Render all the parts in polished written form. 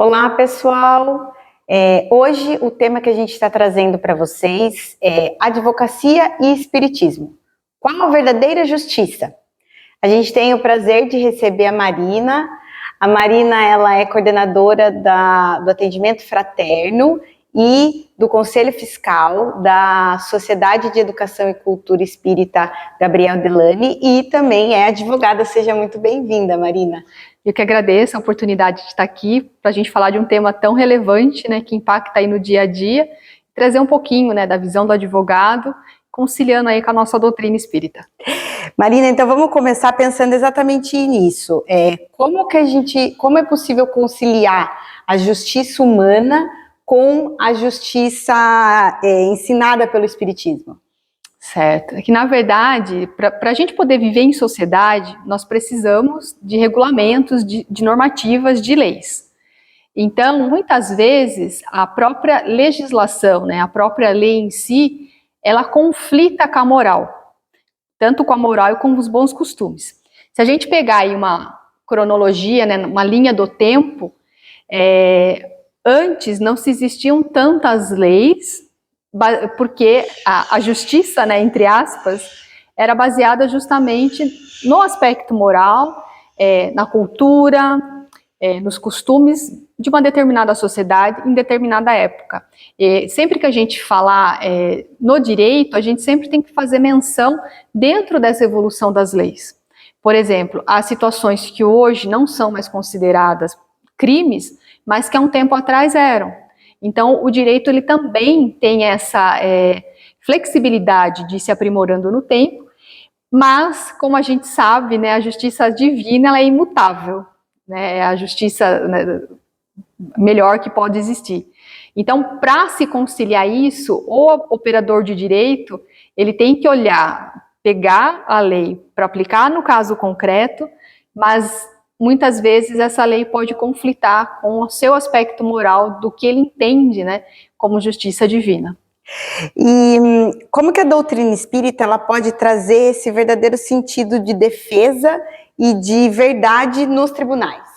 Olá, pessoal! Hoje o tema que a gente está trazendo para vocês é advocacia e espiritismo. Qual a verdadeira justiça? A gente tem o prazer de receber a Marina. A Marina, ela é coordenadora do atendimento fraterno e do Conselho Fiscal da Sociedade de Educação e Cultura Espírita Gabriel Delany e também é advogada. Seja muito bem-vinda, Marina. Eu que agradeço a oportunidade de estar aqui para a gente falar de um tema tão relevante, né, que impacta aí no dia a dia, trazer um pouquinho, né, da visão do advogado, conciliando aí com a nossa doutrina espírita. Marina, então vamos começar pensando exatamente nisso. Como é possível conciliar a justiça humana com a justiça ensinada pelo Espiritismo? Certo. É que, na verdade, para a gente poder viver em sociedade, nós precisamos de regulamentos, de normativas, de leis. Então, muitas vezes, a própria legislação, né, a própria lei em si, ela conflita com a moral, tanto com a moral e com os bons costumes. Se a gente pegar aí uma cronologia, né, uma linha do tempo, antes não se existiam tantas leis, porque a justiça, né, entre aspas, era baseada justamente no aspecto moral, na cultura, nos costumes de uma determinada sociedade em determinada época. Sempre que a gente falar no direito, a gente sempre tem que fazer menção dentro dessa evolução das leis. Por exemplo, há situações que hoje não são mais consideradas crimes, mas que há um tempo atrás eram. Então, o direito ele também tem essa flexibilidade de se aprimorando no tempo, mas, como a gente sabe, né, a justiça divina ela é imutável, né, é a justiça, né, melhor que pode existir. Então, para se conciliar isso, o operador de direito ele tem que olhar, pegar a lei para aplicar no caso concreto, mas muitas vezes essa lei pode conflitar com o seu aspecto moral do que ele entende, né, como justiça divina. E como que a doutrina espírita ela pode trazer esse verdadeiro sentido de defesa e de verdade nos tribunais?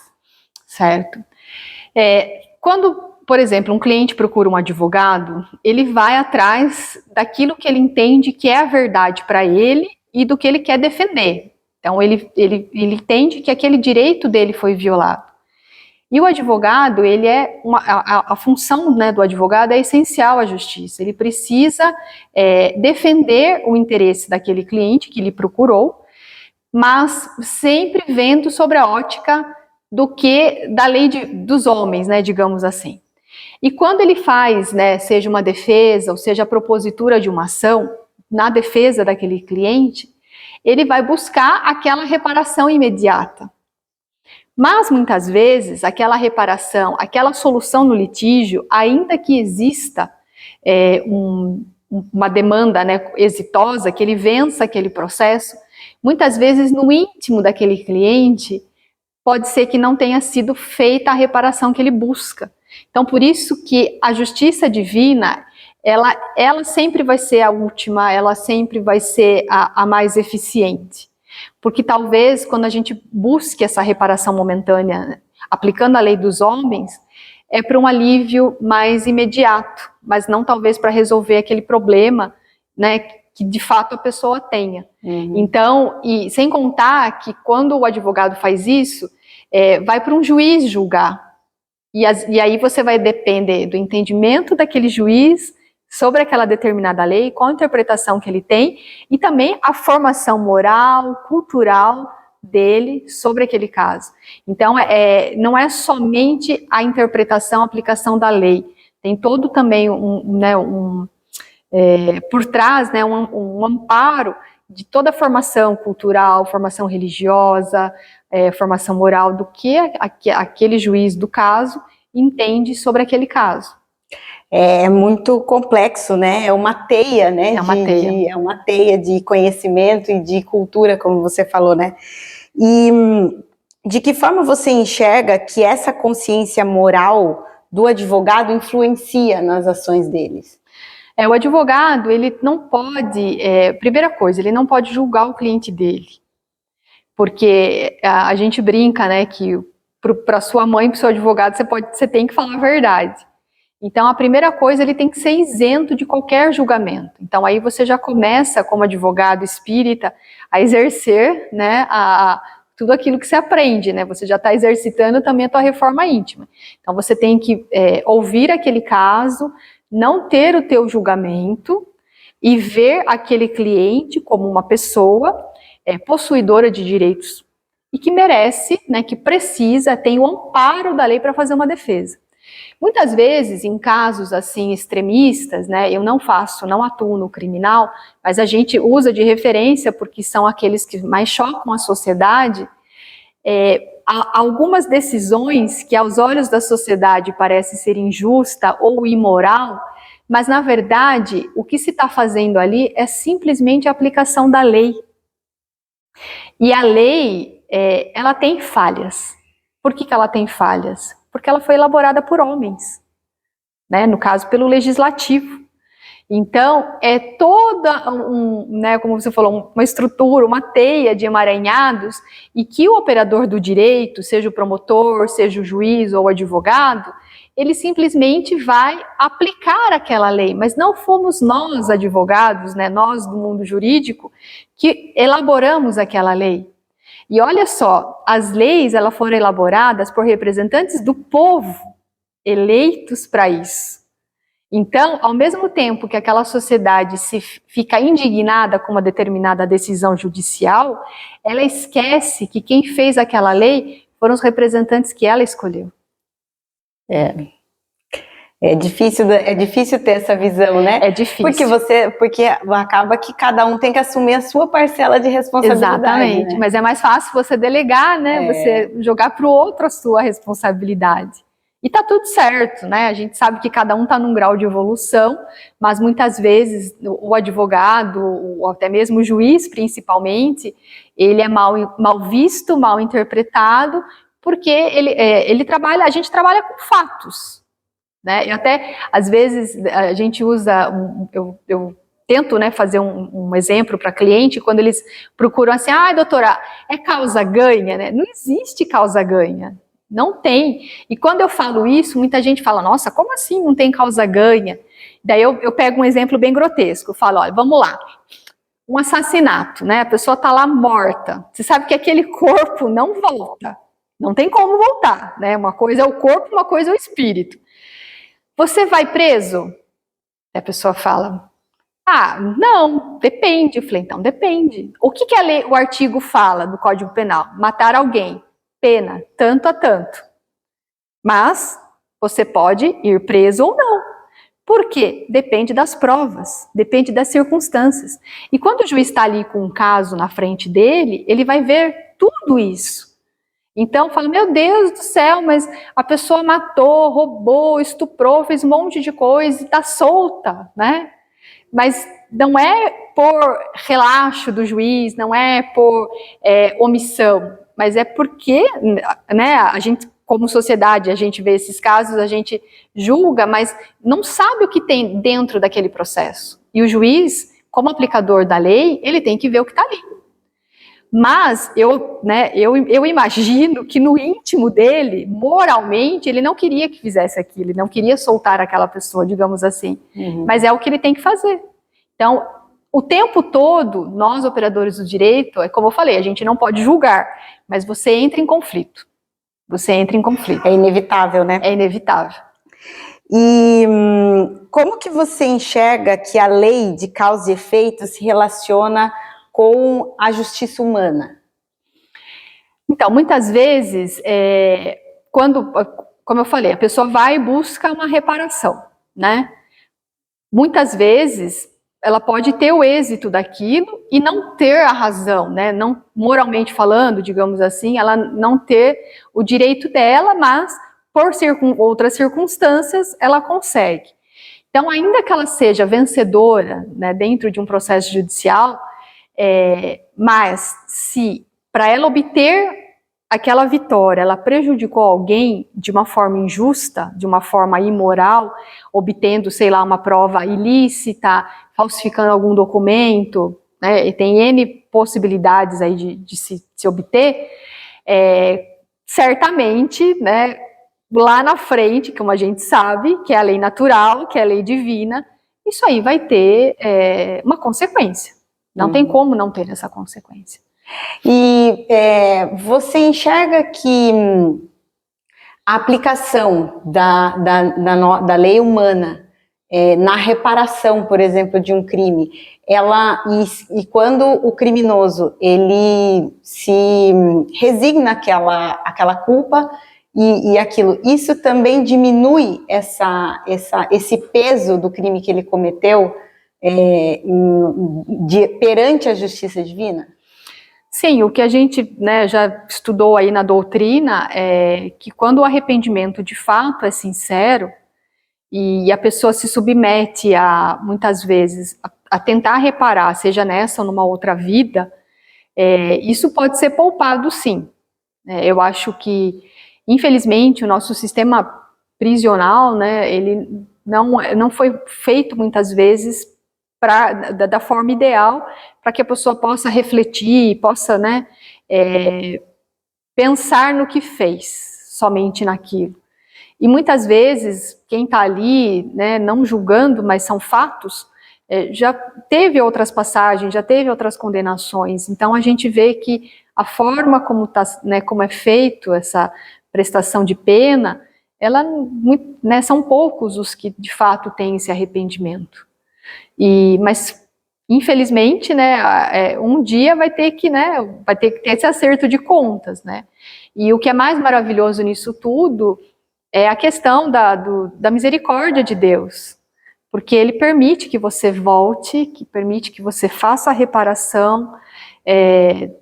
Certo. Quando, por exemplo, um cliente procura um advogado, ele vai atrás daquilo que ele entende que é a verdade para ele e do que ele quer defender. Então, ele entende que aquele direito dele foi violado. E o advogado, a função, né, do advogado é essencial à justiça. Ele precisa defender o interesse daquele cliente que lhe procurou, mas sempre vendo sobre a ótica da lei dos homens, né, digamos assim. E quando ele faz, né, seja uma defesa ou seja a propositura de uma ação na defesa daquele cliente, ele vai buscar aquela reparação imediata. Mas, muitas vezes, aquela reparação, aquela solução no litígio, ainda que exista uma demanda, né, exitosa, que ele vença aquele processo, muitas vezes no íntimo daquele cliente, pode ser que não tenha sido feita a reparação que ele busca. Então, por isso que a justiça divina, ela sempre vai ser a última, ela sempre vai ser a mais eficiente. Porque talvez quando a gente busque essa reparação momentânea, aplicando a lei dos homens, é para um alívio mais imediato, mas não talvez para resolver aquele problema, né, que de fato a pessoa tenha. Uhum. Então, e sem contar que quando o advogado faz isso, vai para um juiz julgar. E aí você vai depender do entendimento daquele juiz sobre aquela determinada lei, qual a interpretação que ele tem e também a formação moral, cultural dele sobre aquele caso. Então, não é somente a interpretação, a aplicação da lei, tem todo também por trás, né, um amparo de toda a formação cultural, formação religiosa, formação moral do que aquele juiz do caso entende sobre aquele caso. É muito complexo, né? É uma teia, né? É uma teia de conhecimento e de cultura, como você falou, né? E de que forma você enxerga que essa consciência moral do advogado influencia nas ações deles? O advogado, ele não pode, primeira coisa, ele não pode julgar o cliente dele. Porque a gente brinca, né, que para sua mãe, para o seu advogado, você tem que falar a verdade. Então, a primeira coisa, ele tem que ser isento de qualquer julgamento. Então, aí você já começa, como advogado espírita, a exercer, né, tudo aquilo que você aprende, né? Você já está exercitando também a tua reforma íntima. Então, você tem que ouvir aquele caso, não ter o teu julgamento e ver aquele cliente como uma pessoa possuidora de direitos e que merece, né, que precisa, tem o amparo da lei para fazer uma defesa. Muitas vezes, em casos assim extremistas, né, eu não atuo no criminal, mas a gente usa de referência porque são aqueles que mais chocam a sociedade. Há algumas decisões que aos olhos da sociedade parece ser injusta ou imoral, mas na verdade o que se está fazendo ali é simplesmente a aplicação da lei. E a lei, ela tem falhas. Por que ela tem falhas? Porque ela foi elaborada por homens, né? No caso, pelo legislativo. Então, é toda, né, como você falou, uma estrutura, uma teia de emaranhados, e que o operador do direito, seja o promotor, seja o juiz ou o advogado, ele simplesmente vai aplicar aquela lei, mas não fomos nós, advogados, né, nós do mundo jurídico, que elaboramos aquela lei. E olha só, as leis elas foram elaboradas por representantes do povo, eleitos para isso. Então, ao mesmo tempo que aquela sociedade fica indignada com uma determinada decisão judicial, ela esquece que quem fez aquela lei foram os representantes que ela escolheu. É difícil ter essa visão, né? É difícil. Porque acaba que cada um tem que assumir a sua parcela de responsabilidade. Exatamente, né? Mas é mais fácil você delegar, né? Você jogar para o outro a sua responsabilidade. E tá tudo certo, né? A gente sabe que cada um tá num grau de evolução, mas muitas vezes o advogado, ou até mesmo o juiz, principalmente, ele é mal visto, mal interpretado, porque a gente trabalha com fatos, né? E até, às vezes, a gente usa, eu tento, né, fazer um exemplo para cliente, quando eles procuram assim, doutora, é causa-ganha, né? Não existe causa-ganha. Não tem. E quando eu falo isso, muita gente fala, nossa, como assim não tem causa-ganha? Daí eu pego um exemplo bem grotesco, eu falo, olha, vamos lá, um assassinato, né? A pessoa está lá morta. Você sabe que aquele corpo não volta. Não tem como voltar, né? Uma coisa é o corpo, uma coisa é o espírito. Você vai preso? A pessoa fala, não, depende. Eu falei, então depende. O que o artigo fala do Código Penal? Matar alguém. Pena, tanto a tanto. Mas você pode ir preso ou não. Por quê? Depende das provas, depende das circunstâncias. E quando o juiz está ali com um caso na frente dele, ele vai ver tudo isso. Então, fala, meu Deus do céu, mas a pessoa matou, roubou, estuprou, fez um monte de coisa e está solta, né? Mas não é por relaxo do juiz, não é por omissão, mas é porque, né, a gente, como sociedade, a gente vê esses casos, a gente julga, mas não sabe o que tem dentro daquele processo. E o juiz, como aplicador da lei, ele tem que ver o que está ali. Mas eu imagino que no íntimo dele, moralmente, ele não queria que fizesse aquilo, ele não queria soltar aquela pessoa, digamos assim. Mas é o que ele tem que fazer. Então, o tempo todo, nós operadores do direito, é como eu falei, a gente não pode julgar, mas você entra em conflito. Você entra em conflito. É inevitável, né? É inevitável. E como que você enxerga que a lei de causa e efeito se relaciona com a justiça humana? Então, muitas vezes, como eu falei, a pessoa vai e busca uma reparação, né? Muitas vezes, ela pode ter o êxito daquilo e não ter a razão, né? Não, moralmente falando, digamos assim, ela não ter o direito dela, mas por outras circunstâncias ela consegue. Então, ainda que ela seja vencedora, né, dentro de um processo judicial, mas se para ela obter aquela vitória, ela prejudicou alguém de uma forma injusta, de uma forma imoral, obtendo, sei lá, uma prova ilícita, falsificando algum documento, né, e tem N possibilidades aí de se obter, certamente, né, lá na frente, como a gente sabe, que é a lei natural, que é a lei divina, isso aí vai ter uma consequência. Não tem como não ter essa consequência. E você enxerga que a aplicação da lei humana na reparação, por exemplo, de um crime, e quando o criminoso ele se resigna àquela culpa e aquilo, isso também diminui esse peso do crime que ele cometeu perante a justiça divina? Sim, o que a gente, né, já estudou aí na doutrina é que quando o arrependimento de fato é sincero e a pessoa se submete muitas vezes, a tentar reparar, seja nessa ou numa outra vida, isso pode ser poupado, sim. Eu acho que, infelizmente, o nosso sistema prisional, né, ele não foi feito muitas vezes da forma ideal para que a pessoa possa refletir, possa, né, pensar no que fez, somente naquilo. E muitas vezes, quem está ali, né, não julgando, mas são fatos, já teve outras passagens, já teve outras condenações. Então a gente vê que a forma como é feito essa prestação de pena, né, são poucos os que de fato têm esse arrependimento. Mas infelizmente, né, um dia vai ter que ter esse acerto de contas, né? E o que é mais maravilhoso nisso tudo é a questão da misericórdia de Deus, porque Ele permite que você volte, que permite que você faça a reparação,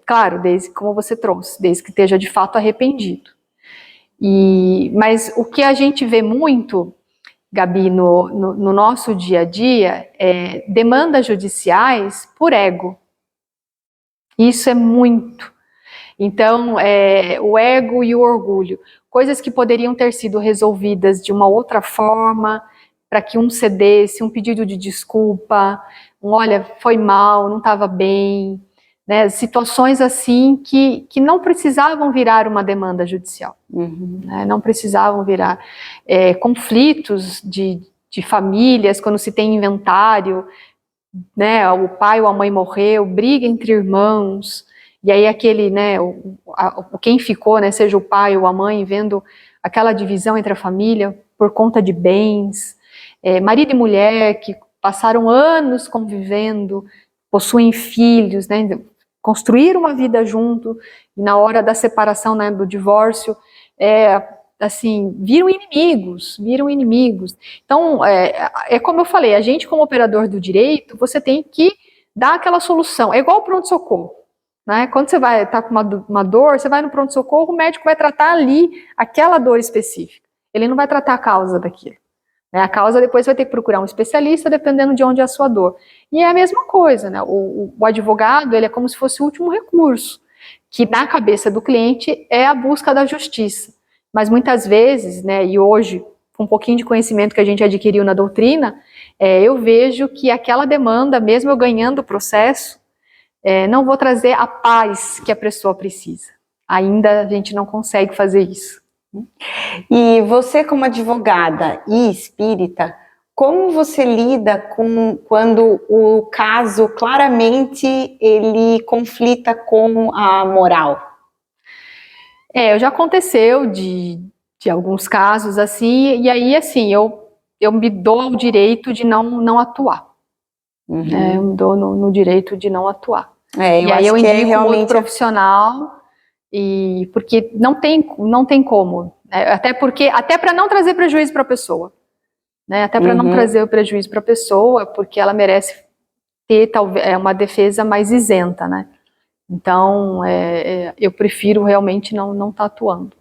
claro, como você trouxe, desde que esteja de fato arrependido. Mas o que a gente vê muito, Gabi, no nosso dia a dia, é demandas judiciais por ego. Isso é muito. Então, o ego e o orgulho, coisas que poderiam ter sido resolvidas de uma outra forma, para que um cedesse, um pedido de desculpa, olha, foi mal, não estava bem, né? Situações assim que não precisavam virar uma demanda judicial, né? Não precisavam virar conflitos de famílias, quando se tem inventário, né? O pai ou a mãe morreu, briga entre irmãos. E aí aquele, né, quem ficou, né, seja o pai ou a mãe, vendo aquela divisão entre a família por conta de bens, marido e mulher que passaram anos convivendo, possuem filhos, né, construíram uma vida junto, e na hora da separação, né, do divórcio, assim, viram inimigos. Então, como eu falei, a gente como operador do direito, você tem que dar aquela solução, é igual o pronto-socorro. Né? Quando você vai estar com uma dor, você vai no pronto-socorro, o médico vai tratar ali aquela dor específica. Ele não vai tratar a causa daquilo. Né? A causa depois vai ter que procurar um especialista, dependendo de onde é a sua dor. E é a mesma coisa, né? O advogado, ele é como se fosse o último recurso, que na cabeça do cliente é a busca da justiça. Mas muitas vezes, né, e hoje, com um pouquinho de conhecimento que a gente adquiriu na doutrina, eu vejo que aquela demanda, mesmo eu ganhando o processo, não vou trazer a paz que a pessoa precisa. Ainda a gente não consegue fazer isso. E você, como advogada e espírita, como você lida quando o caso claramente ele conflita com a moral? Já aconteceu de alguns casos assim, e aí assim, eu me dou o direito de não atuar. Eu me dou no direito de não atuar. E aí eu indico realmente outro profissional, porque não tem como. Até para não trazer prejuízo para a pessoa. Né? Até para não trazer o prejuízo para a pessoa, porque ela merece ter talvez uma defesa mais isenta, né? Então, eu prefiro realmente não estar atuando.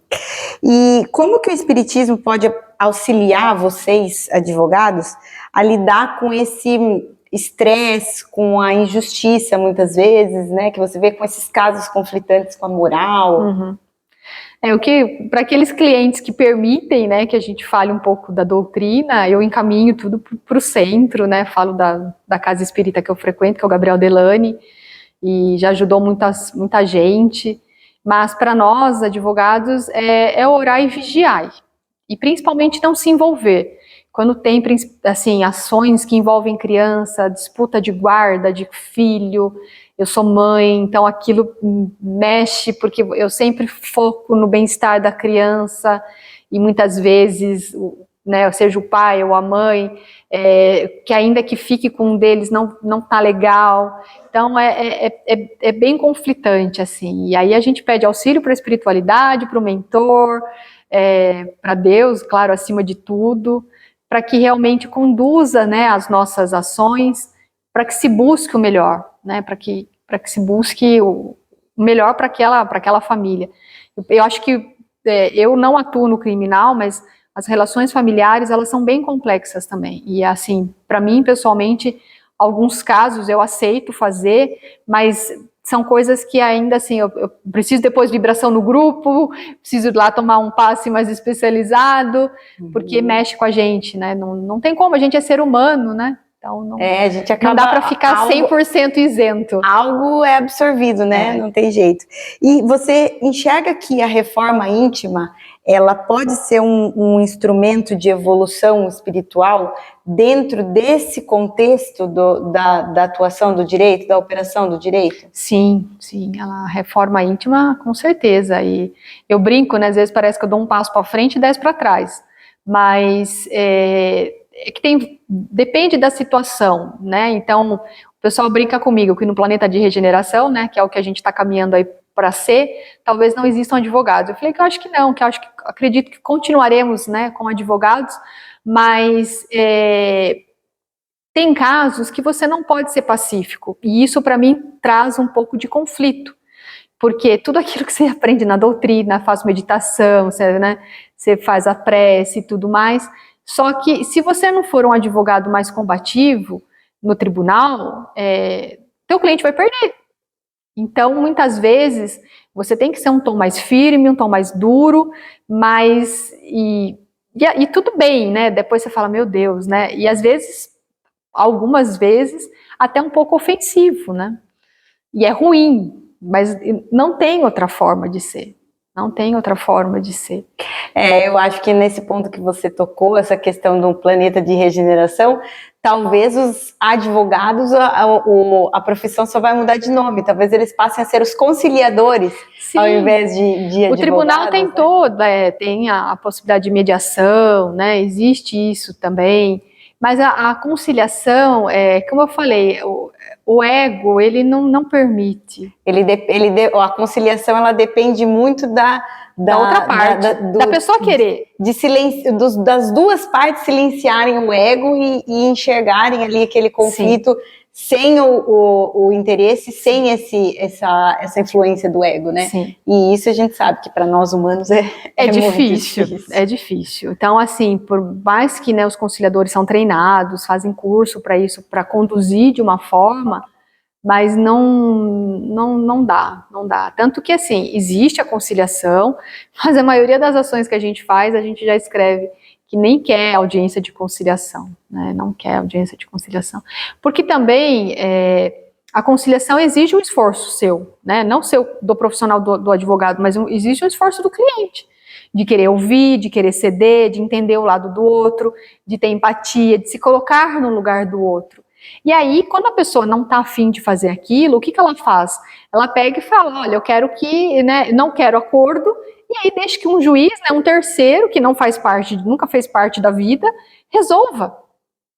E como que o Espiritismo pode auxiliar vocês, advogados, a lidar com esse estresse, com a injustiça, muitas vezes, né? Que você vê com esses casos conflitantes com a moral. Para aqueles clientes que permitem, né, que a gente fale um pouco da doutrina, eu encaminho tudo para o centro, né? Falo da casa espírita que eu frequento, que é o Gabriel Delany, e já ajudou muita gente. Mas para nós, advogados, é orar e vigiar. E principalmente não se envolver. Quando tem, assim, ações que envolvem criança, disputa de guarda, de filho, eu sou mãe, então aquilo mexe, porque eu sempre foco no bem-estar da criança, e muitas vezes, né, seja o pai ou a mãe, que ainda que fique com um deles não tá legal. Então é bem conflitante, assim. E aí a gente pede auxílio para a espiritualidade, para o mentor, para Deus, claro, acima de tudo, para que realmente conduza, né, as nossas ações, para que se busque o melhor, né, para que se busque o melhor para aquela família. Eu acho que eu não atuo no criminal, mas as relações familiares, elas são bem complexas também. E assim, para mim, pessoalmente, alguns casos eu aceito fazer, mas são coisas que ainda assim, eu preciso depois de vibração no grupo, preciso ir lá tomar um passe mais especializado, porque mexe com a gente, né? Não tem como, a gente é ser humano, né? Então a gente acaba, não dá para ficar 100% isento. Algo é absorvido, né? Não tem jeito. E você enxerga que a reforma íntima, ela pode ser um instrumento de evolução espiritual dentro desse contexto da atuação do direito, da operação do direito? Sim, a reforma íntima, com certeza. E eu brinco, né? Às vezes parece que eu dou um passo para frente e 10 para trás. Mas que depende da situação, né? Então, o pessoal brinca comigo que no planeta de regeneração, né, que é o que a gente está caminhando aí para ser, talvez não existam advogados. Eu falei que eu acho que não, acredito que continuaremos, né, com advogados, mas tem casos que você não pode ser pacífico, e isso para mim traz um pouco de conflito, porque tudo aquilo que você aprende na doutrina, faz meditação, você faz a prece e tudo mais, só que se você não for um advogado mais combativo no tribunal, teu cliente vai perder. Então, muitas vezes, você tem que ser um tom mais firme, um tom mais duro, mas e tudo bem, né? Depois você fala, meu Deus, né? E às vezes, algumas vezes, até um pouco ofensivo, né? E é ruim, mas não tem outra forma de ser. Não tem outra forma de ser. Eu acho que nesse ponto que você tocou, essa questão do planeta de regeneração, talvez os advogados, a profissão só vai mudar de nome, talvez eles passem a ser os conciliadores, sim, ao invés de advogados. O tribunal tem tem a possibilidade de mediação, né? Existe isso também, mas a conciliação, como eu falei, o ego, ele não permite. A conciliação, ela depende muito da outra parte, da pessoa querer. Das duas partes silenciarem o ego e enxergarem ali aquele conflito, sim, sem o interesse, sem essa influência do ego, né? Sim. E isso a gente sabe que para nós humanos é difícil, muito difícil. É difícil. Então, assim, por mais que, né, os conciliadores são treinados, fazem curso para isso, para conduzir de uma forma, mas não dá. Tanto que, assim, existe a conciliação, mas a maioria das ações que a gente faz, a gente já escreve que nem quer audiência de conciliação, né? Não quer audiência de conciliação. Porque também a conciliação exige um esforço seu, né? Não seu do profissional do advogado, mas exige um esforço do cliente, de querer ouvir, de querer ceder, de entender o lado do outro, de ter empatia, de se colocar no lugar do outro. E aí, quando a pessoa não está afim de fazer aquilo, o que ela faz? Ela pega e fala, olha, eu quero que, né, não quero acordo, e aí deixa que um juiz, né, um terceiro, que nunca fez parte da vida, resolva.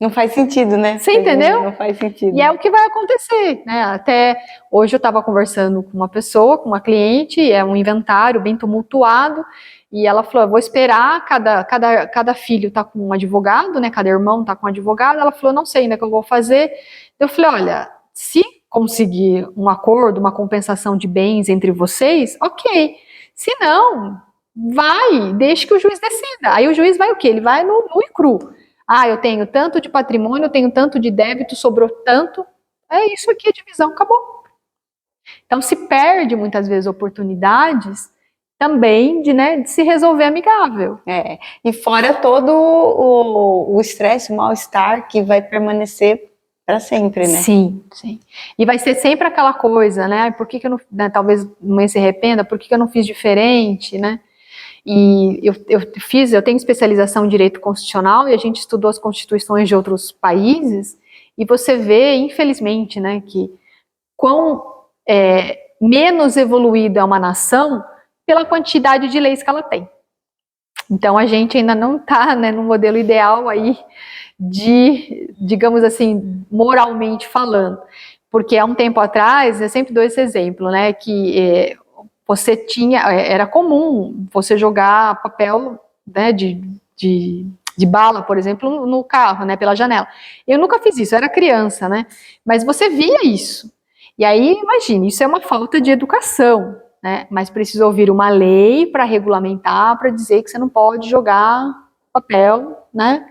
Não faz sentido, né? Você entendeu? Não faz sentido. E é o que vai acontecer, né? Até hoje eu estava conversando com uma pessoa, com uma cliente, é um inventário bem tumultuado, e ela falou, eu vou esperar, cada filho tá com um advogado, né? Cada irmão tá com um advogado. Ela falou, não sei ainda o que eu vou fazer. Eu falei, olha, se conseguir um acordo, uma compensação de bens entre vocês, ok. Se não, deixa que o juiz decida. Aí o juiz vai o quê? Ele vai no e cru. Ah, eu tenho tanto de patrimônio, eu tenho tanto de débito, sobrou tanto. É isso aqui, a divisão, acabou. Então se perde muitas vezes oportunidades também de se resolver amigável. E fora todo o estresse, o mal-estar que vai permanecer para sempre, né? Sim, sim. E vai ser sempre aquela coisa, né? Por que que eu não, né, talvez mãe se arrependa, por que que eu não fiz diferente, né? E eu tenho especialização em direito constitucional e a gente estudou as constituições de outros países e você vê, infelizmente, né, que quão menos evoluída é uma nação pela quantidade de leis que ela tem. Então a gente ainda não está, né, no modelo ideal aí de, digamos assim, moralmente falando. Porque há um tempo atrás, eu sempre dou esse exemplo, né, que você tinha, era comum você jogar papel, né, de bala, por exemplo, no carro, né, pela janela. Eu nunca fiz isso, eu era criança, né, mas você via isso. E aí, imagine, isso é uma falta de educação, né, mas precisa ouvir uma lei para regulamentar, para dizer que você não pode jogar papel, né,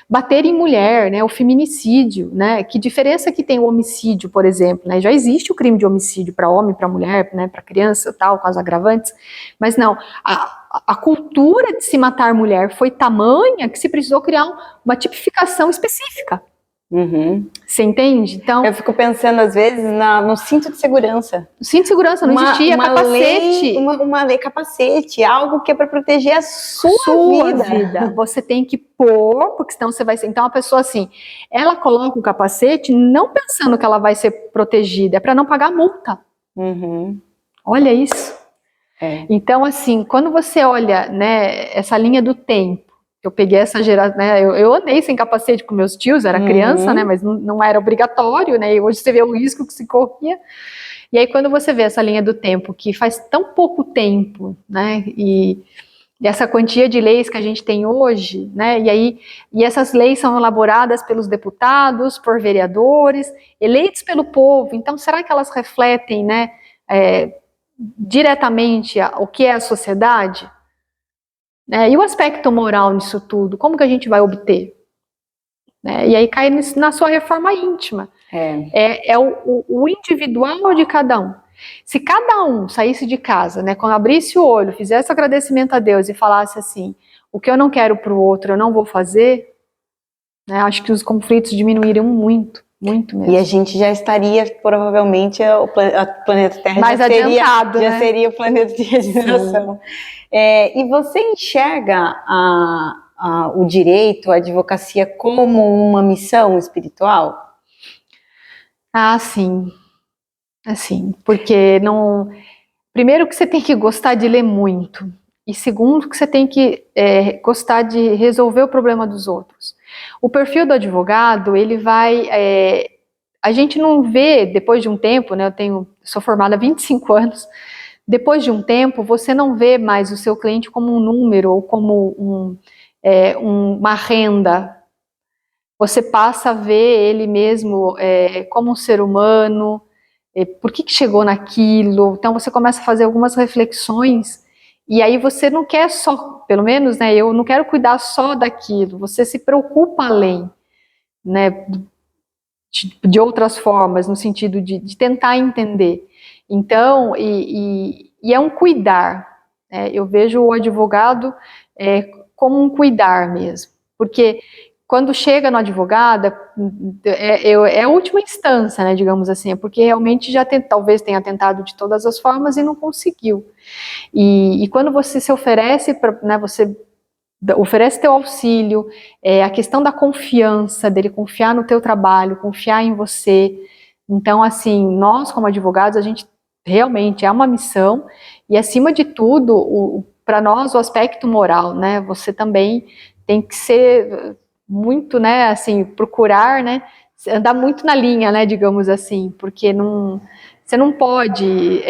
bater em mulher, né, o feminicídio, né, que diferença que tem o homicídio, por exemplo, né, já existe o crime de homicídio para homem, para mulher, né, para criança, tal, com as agravantes, mas não, a cultura de se matar mulher foi tamanha que se precisou criar uma tipificação específica. Uhum. Você entende? Então, eu fico pensando às vezes no cinto de segurança. O cinto de segurança não existia, capacete. Uma lei capacete, algo que é para proteger a sua vida. Você tem que pôr, porque senão você vai ser. Então a pessoa assim, ela coloca o capacete não pensando que ela vai ser protegida, é para não pagar multa. Uhum. Olha isso. Então assim, quando você olha, né, essa linha do tempo, eu peguei essa geração, né, eu andei sem capacete com meus tios, era criança, né, mas não era obrigatório, né, e hoje você vê o risco que se corria. E aí quando você vê essa linha do tempo, que faz tão pouco tempo, né, e essa quantia de leis que a gente tem hoje, né, e essas leis são elaboradas pelos deputados, por vereadores, eleitos pelo povo, então será que elas refletem, né, diretamente o que é a sociedade? E o aspecto moral nisso tudo, como que a gente vai obter? E aí cai na sua reforma íntima. É o individual de cada um. Se cada um saísse de casa, né, quando abrisse o olho, fizesse agradecimento a Deus e falasse assim, o que eu não quero para o outro eu não vou fazer, né, acho que os conflitos diminuiriam muito, muito mesmo. E a gente já estaria, provavelmente, o planeta Terra mais adiantado, já seria o planeta de regeneração. E você enxerga o direito, a advocacia como uma missão espiritual? Ah, sim. Assim, porque não... Primeiro que você tem que gostar de ler muito. E segundo que você tem que gostar de resolver o problema dos outros. O perfil do advogado, ele vai... a gente não vê, depois de um tempo, né, sou formada há 25 anos, depois de um tempo, você não vê mais o seu cliente como um número ou como uma renda. Você passa a ver ele mesmo como um ser humano, por que chegou naquilo. Então você começa a fazer algumas reflexões e aí você não quer só, pelo menos, né, eu não quero cuidar só daquilo, você se preocupa além, né, de outras formas, no sentido de tentar entender. Então, é um cuidar, né? Eu vejo o advogado como um cuidar mesmo, porque quando chega no advogado, é a última instância, né, digamos assim, porque realmente talvez tenha tentado de todas as formas e não conseguiu. E quando você se oferece, né, você oferece teu auxílio, a questão da confiança, dele confiar no teu trabalho, confiar em você. Então, assim, nós como advogados, a gente realmente é uma missão e, acima de tudo, para nós, o aspecto moral, né, você também tem que ser muito, né, assim, procurar, né, andar muito na linha, né, digamos assim, porque você não pode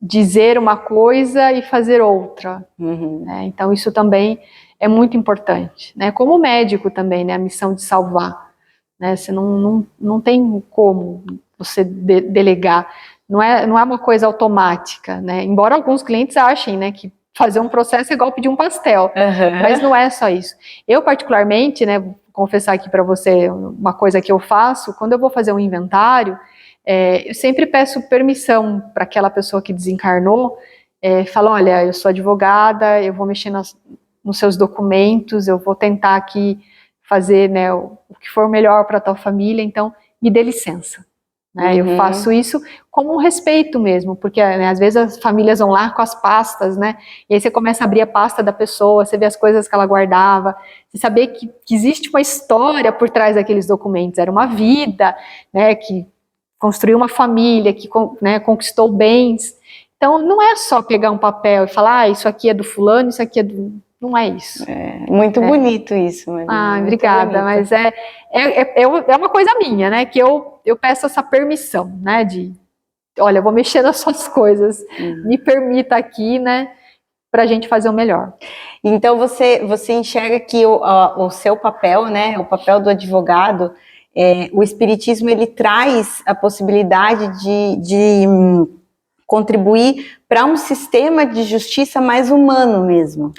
dizer uma coisa e fazer outra. Né? Então isso também é muito importante. Né? Como médico também, né? A missão de salvar. Né? Você não tem como você delegar. Não é uma coisa automática. Né? Embora alguns clientes achem, né, que fazer um processo é igual pedir um pastel. Mas não é só isso. Eu particularmente, né, vou confessar aqui para você uma coisa que eu faço, quando eu vou fazer um inventário, eu sempre peço permissão para aquela pessoa que desencarnou, falo, olha, eu sou advogada, eu vou mexer nos seus documentos, eu vou tentar aqui fazer, né, o que for melhor para a tua família, então me dê licença. Né? Eu faço isso como um respeito mesmo, porque né, às vezes as famílias vão lá com as pastas, né, e aí você começa a abrir a pasta da pessoa, você vê as coisas que ela guardava, você saber que existe uma história por trás daqueles documentos, era uma vida, né, que construiu uma família, que né, conquistou bens. Então não é só pegar um papel e falar, isso aqui é do fulano, isso aqui é do... Não é isso. É muito bonito isso, Marina. Ah, obrigada, mas é uma coisa minha, né, que eu peço essa permissão, né, de, olha, eu vou mexer nas suas coisas, me permita aqui, né, pra gente fazer o melhor. Então você enxerga que o seu papel, né, o papel do advogado, o espiritismo ele traz a possibilidade de contribuir para um sistema de justiça mais humano mesmo.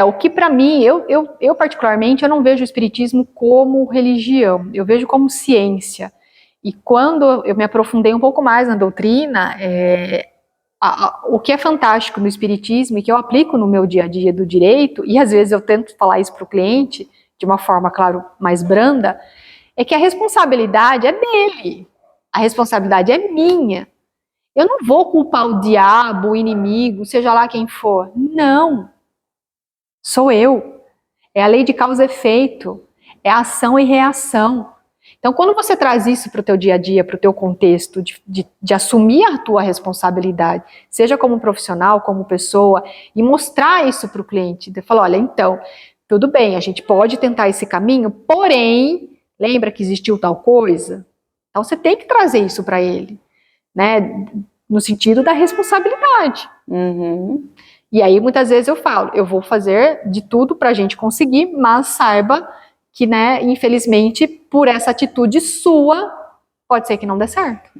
O que para mim, eu particularmente, eu não vejo o espiritismo como religião, eu vejo como ciência. E quando eu me aprofundei um pouco mais na doutrina, o que é fantástico no espiritismo e que eu aplico no meu dia a dia do direito, e às vezes eu tento falar isso para o cliente, de uma forma, claro, mais branda, é que a responsabilidade é dele, a responsabilidade é minha. Eu não vou culpar o diabo, o inimigo, seja lá quem for. Não. Sou eu. É a lei de causa e efeito. É ação e reação. Então, quando você traz isso para o teu dia a dia, para o teu contexto, de assumir a tua responsabilidade, seja como profissional, como pessoa, e mostrar isso para o cliente, de falar, olha, então, tudo bem, a gente pode tentar esse caminho, porém, lembra que existiu tal coisa? Então, você tem que trazer isso para ele, né? No sentido da responsabilidade. E aí, muitas vezes eu falo, eu vou fazer de tudo para a gente conseguir, mas saiba que, né, infelizmente, por essa atitude sua, pode ser que não dê certo.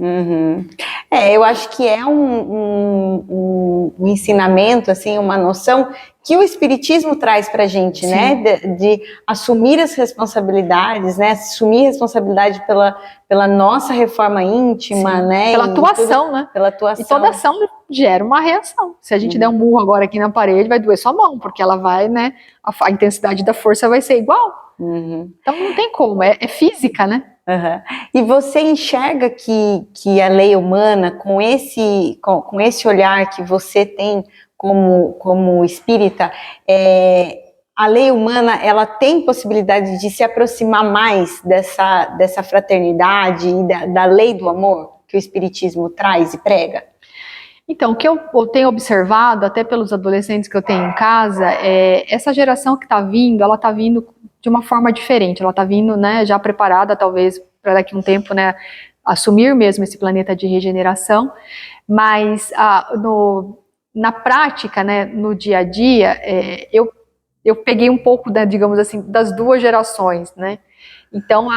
Eu acho que é um ensinamento, assim, uma noção que o espiritismo traz para a gente, sim, né, de assumir as responsabilidades, né, assumir a responsabilidade pela nossa reforma íntima, sim, né, pela atuação, tudo, né, pela atuação. E toda ação gera uma reação. Se a gente der um murro agora aqui na parede, vai doer sua mão, porque ela vai, né, a intensidade da força vai ser igual. Então não tem como, é física, né? E você enxerga que a lei humana, com esse olhar que você tem como espírita, a lei humana, ela tem possibilidade de se aproximar mais dessa fraternidade e da lei do amor que o espiritismo traz e prega? Então, o que eu tenho observado, até pelos adolescentes que eu tenho em casa, essa geração que está vindo, ela está vindo de uma forma diferente, ela está vindo, né, já preparada, talvez, para daqui a um tempo, né, assumir mesmo esse planeta de regeneração, mas na prática, né, no dia a dia, eu peguei um pouco, digamos assim, das duas gerações, né, então,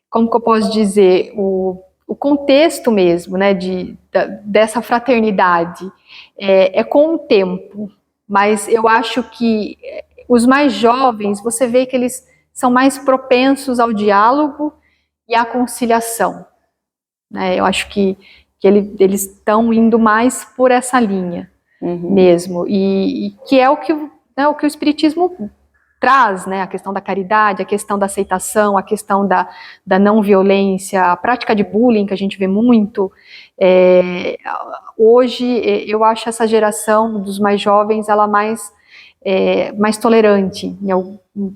como que eu posso dizer, o contexto mesmo, né, dessa fraternidade é com o tempo, mas eu acho que os mais jovens, você vê que eles são mais propensos ao diálogo e à conciliação, né? Eu acho que eles estão indo mais por essa linha mesmo, e que é o que o Espiritismo traz, né, a questão da caridade, a questão da aceitação, a questão da não violência, a prática de bullying que a gente vê muito. Hoje, eu acho essa geração dos mais jovens, ela mais tolerante,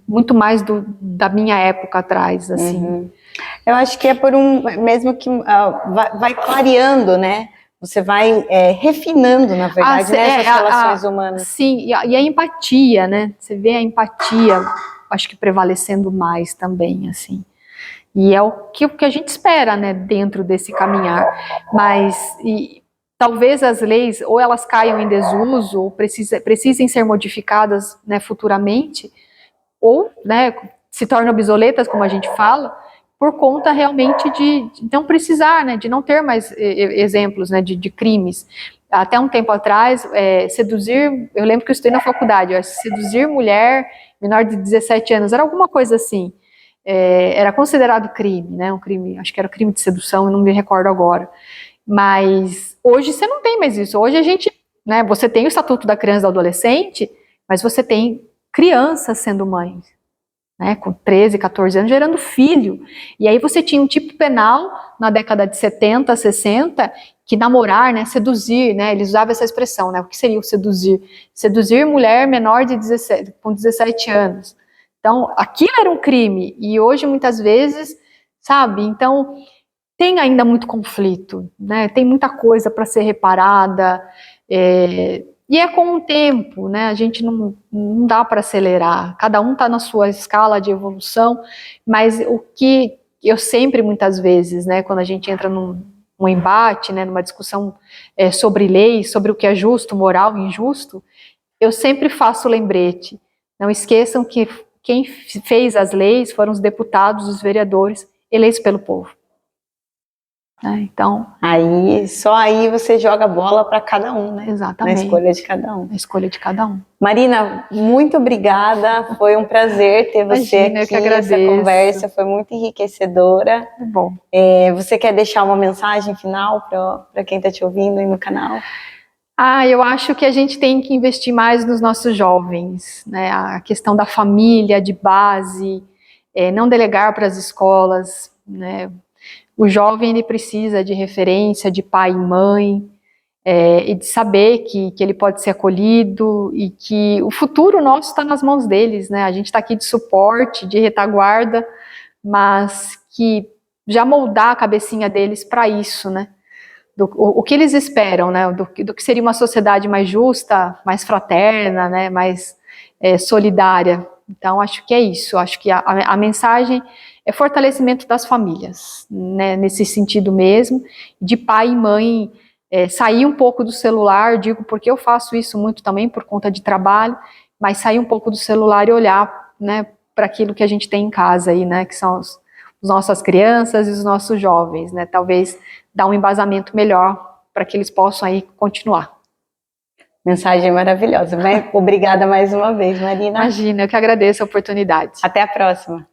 muito mais da minha época atrás, assim. Eu acho que é mesmo que vai clareando, né? Você vai refinando, na verdade, essas relações humanas. Sim, e a empatia, né? Você vê a empatia, acho que prevalecendo mais também, assim. E é o que a gente espera, né, dentro desse caminhar. Mas talvez as leis, ou elas caiam em desuso, ou precisem ser modificadas, né, futuramente, ou, né, se tornam obsoletas, como a gente fala, por conta realmente de não precisar, né, de não ter mais exemplos, né, de crimes. Até um tempo atrás, seduzir, eu lembro que eu estudei na faculdade, seduzir mulher menor de 17 anos, era alguma coisa assim, era considerado crime, né, um crime, acho que era crime de sedução, eu não me recordo agora. Mas hoje você não tem mais isso, hoje a gente, né, você tem o Estatuto da Criança e do Adolescente, mas você tem crianças sendo mães. né, com 13, 14 anos, gerando filho. E aí você tinha um tipo penal na década de 70, 60, que namorar, né, seduzir, né, eles usavam essa expressão, né, o que seria o seduzir? Seduzir mulher menor de 17, com 17 anos. Então, aquilo era um crime, e hoje, muitas vezes, sabe, então, tem ainda muito conflito, né, tem muita coisa para ser reparada, e é com o tempo, né? A gente não dá para acelerar. Cada um está na sua escala de evolução, mas o que eu sempre, muitas vezes, né, quando a gente entra num embate, né, numa discussão sobre leis, sobre o que é justo, moral, injusto, eu sempre faço o lembrete. Não esqueçam que quem fez as leis foram os deputados, os vereadores, eleitos pelo povo. Então, só aí você joga a bola para cada um, né? Exatamente. Na escolha de cada um. Na escolha de cada um. Marina, muito obrigada. Foi um prazer ter você Imagina, aqui. eu que agradeço. Essa conversa foi muito enriquecedora. Bom. Você quer deixar uma mensagem final para quem está te ouvindo aí no canal? Eu acho que a gente tem que investir mais nos nossos jovens, né? A questão da família, de base, não delegar para as escolas, né? O jovem, ele precisa de referência, de pai e mãe, e de saber que ele pode ser acolhido e que o futuro nosso está nas mãos deles, né? A gente está aqui de suporte, de retaguarda, mas que já moldar a cabecinha deles para isso, né? O que eles esperam, né? Do que seria uma sociedade mais justa, mais fraterna, né? Mais solidária. Então, acho que é isso. Acho que a mensagem é fortalecimento das famílias, né? Nesse sentido mesmo, de pai e mãe sair um pouco do celular, digo porque eu faço isso muito também por conta de trabalho, mas sair um pouco do celular e olhar, né, para aquilo que a gente tem em casa aí, né? Que são as nossas crianças e os nossos jovens, né? Talvez dar um embasamento melhor para que eles possam aí continuar. Mensagem maravilhosa. Obrigada mais uma vez, Marina. Imagina, eu que agradeço a oportunidade. Até a próxima.